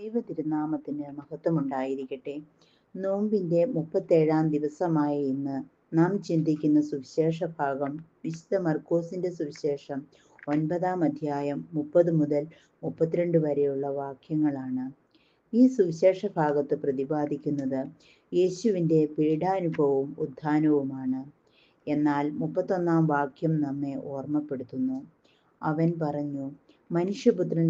ദൈവ തിരുനാമത്തിന് മഹത്വമുണ്ടായിരിക്കട്ടെ. നോമ്പിന്റെ 37-ാം ദിവസമായ ഇന്ന് നാം ചിന്തിക്കുന്ന സുവിശേഷ ഭാഗം വിശുദ്ധ മർക്കോസിന്റെ സുവിശേഷം 9-ാം അധ്യായം 30 മുതൽ 32 വരെയുള്ള വാക്യങ്ങളാണ്. ഈ സുവിശേഷ ഭാഗത്ത് പ്രതിപാദിക്കുന്നത് യേശുവിന്റെ പീഡാനുഭവവും ഉത്ഥാനവുമാണ്. എന്നാൽ 31-ാം വാക്യം നമ്മെ ഓർമ്മപ്പെടുത്തുന്നു. അവൻ പറഞ്ഞു, മനുഷ്യപുത്രൻ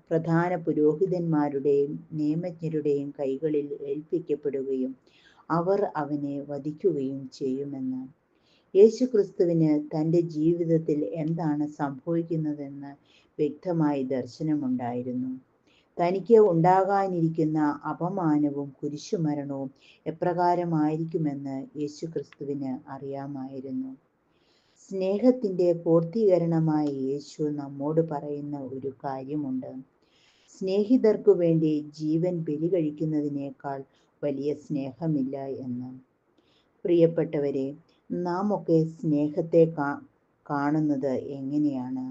പ്രധാന പുരോഹിതന്മാരുടെയും നിയമജ്ഞരുടെയും കൈകളിൽ ഏൽപ്പിക്കപ്പെടുകയും അവർ അവനെ വധിക്കുകയും ചെയ്യുമെന്ന്. യേശുക്രിസ്തുവിന് തൻ്റെ ജീവിതത്തിൽ എന്താണ് സംഭവിക്കുന്നതെന്ന് വ്യക്തമായ ദർശനമുണ്ടായിരുന്നു. തനിക്ക് ഉണ്ടാകാനിരിക്കുന്ന അപമാനവും കുരിശുമരണവും എപ്രകാരമായിരിക്കുമെന്ന് യേശുക്രിസ്തുവിന് അറിയാമായിരുന്നു. സ്നേഹത്തിൻ്റെ പൂർത്തീകരണമായ യേശു നമ്മോട് പറയുന്ന ഒരു കാര്യമുണ്ട്. സ്നേഹിതർക്കു വേണ്ടി ജീവൻ ബലി കഴിക്കുന്നതിനേക്കാൾ വലിയ സ്നേഹമില്ല എന്ന്. പ്രിയപ്പെട്ടവരെ, നാം ഒക്കെ സ്നേഹത്തെ കാണുന്നത് എങ്ങനെയാണ്?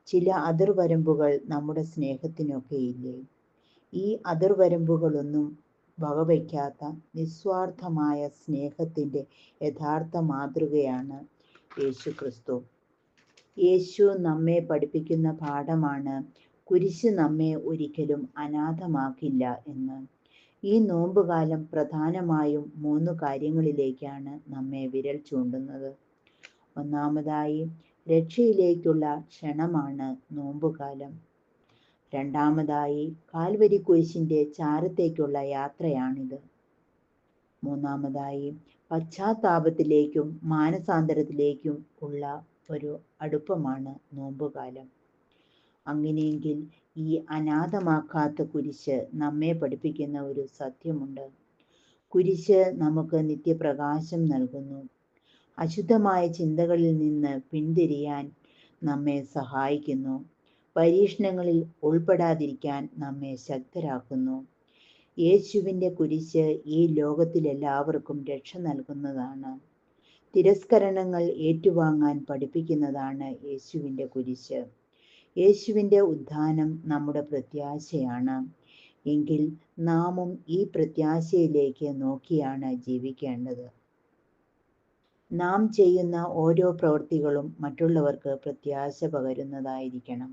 ചില അതിർവരമ്പുകൾ നമ്മുടെ സ്നേഹത്തിനൊക്കെ ഇല്ലേ? ഈ അതിർവരമ്പുകളൊന്നും വകവയ്ക്കാത്ത നിസ്വാർത്ഥമായ സ്നേഹത്തിൻ്റെ യഥാർത്ഥ മാതൃകയാണ് യേശുക്രിസ്തു. യേശു നമ്മെ പഠിപ്പിക്കുന്ന പാഠമാണ് കുരിശ് നമ്മെ ഒരിക്കലും അനാഥമാക്കില്ല എന്ന്. ഈ നോമ്പുകാലം പ്രധാനമായും 3 കാര്യങ്ങളിലേക്കാണ് നമ്മെ വിരൽ ചൂണ്ടുന്നത്. ഒന്നാമതായി, രക്ഷയിലേക്കുള്ള ക്ഷണമാണ് നോമ്പുകാലം. രണ്ടാമതായി, കാൽവരി കുരിശിൻ്റെ ചാരത്തേക്കുള്ള യാത്രയാണിത്. മൂന്നാമതായി, പശ്ചാത്താപത്തിലേക്കും മാനസാന്തരത്തിലേക്കും ഉള്ള ഒരു അടുപ്പമാണ് നോമ്പുകാലം. അങ്ങനെയെങ്കിൽ ഈ അനാഥമാക്കാത്ത കുരിശ് നമ്മെ പഠിപ്പിക്കുന്ന ഒരു സത്യമുണ്ട്. കുരിശ് നമുക്ക് നിത്യപ്രകാശം നൽകുന്നു. അശുദ്ധമായ ചിന്തകളിൽ നിന്ന് പിന്തിരിയാൻ നമ്മെ സഹായിക്കുന്നു. പരീക്ഷണങ്ങളിൽ ഉൾപ്പെടാതിരിക്കാൻ നമ്മെ ശക്തരാക്കുന്നു. യേശുവിൻ്റെ കുരിശ് ഈ ലോകത്തിലെല്ലാവർക്കും രക്ഷ നൽകുന്നതാണ്. തിരസ്കരണങ്ങൾ ഏറ്റുവാങ്ങാൻ പഠിപ്പിക്കുന്നതാണ് യേശുവിൻ്റെ കുരിശ്. യേശുവിൻ്റെ ഉത്ഥാനം നമ്മുടെ പ്രത്യാശയാണ്. എങ്കിൽ നാമും ഈ പ്രത്യാശയിലേക്ക് നോക്കിയാണ് ജീവിക്കേണ്ടത്. നാം ചെയ്യുന്ന ഓരോ പ്രവൃത്തികളും മറ്റുള്ളവർക്ക് പ്രത്യാശ പകരുന്നതായിരിക്കണം.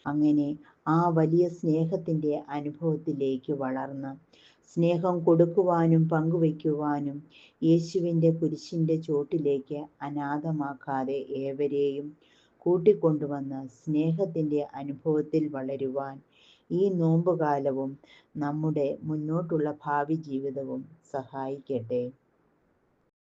അങ്ങനെ ആ വലിയ സ്നേഹത്തിൻ്റെ അനുഭവത്തിലേക്ക് വളർന്ന് സ്നേഹം കൊടുക്കുവാനും പങ്കുവയ്ക്കുവാനും യേശുവിൻ്റെ കുരിശിൻ്റെ ചോട്ടിലേക്ക് അനാഥമാക്കാതെ ഏവരെയും കൂട്ടിക്കൊണ്ടുവന്ന് സ്നേഹത്തിൻ്റെ അനുഭവത്തിൽ വളരുവാൻ ഈ നോമ്പുകാലവും നമ്മുടെ മുന്നോട്ടുള്ള ഭാവി ജീവിതവും സഹായിക്കട്ടെ.